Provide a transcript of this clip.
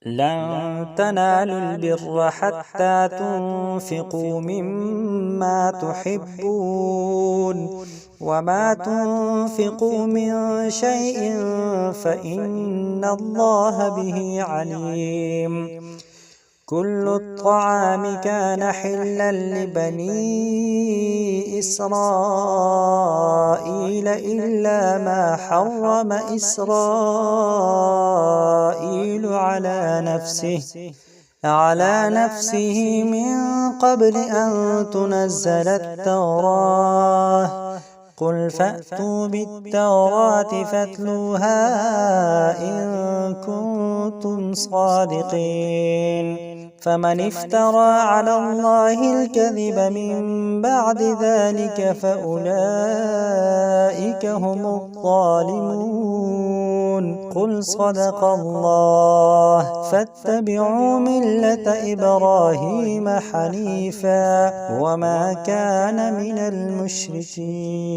لن تنالوا البر حتى تنفقوا مما تحبون وما تنفقوا من شيء فإن الله به عليم. كل الطعام كان حلا لبني إسرائيل إلا ما حرم إسرائيل على نفسه من قبل أن تنزل التوراة. قل فأتوا بالتوراة فاتلوها إن كنتم صادقين. فمن افترى على الله الكذب من بعد ذلك فأولئك هم الظالمون. قل صدق الله. فاتبعوا ملة إبراهيم حنيفا وما كان من المشركين.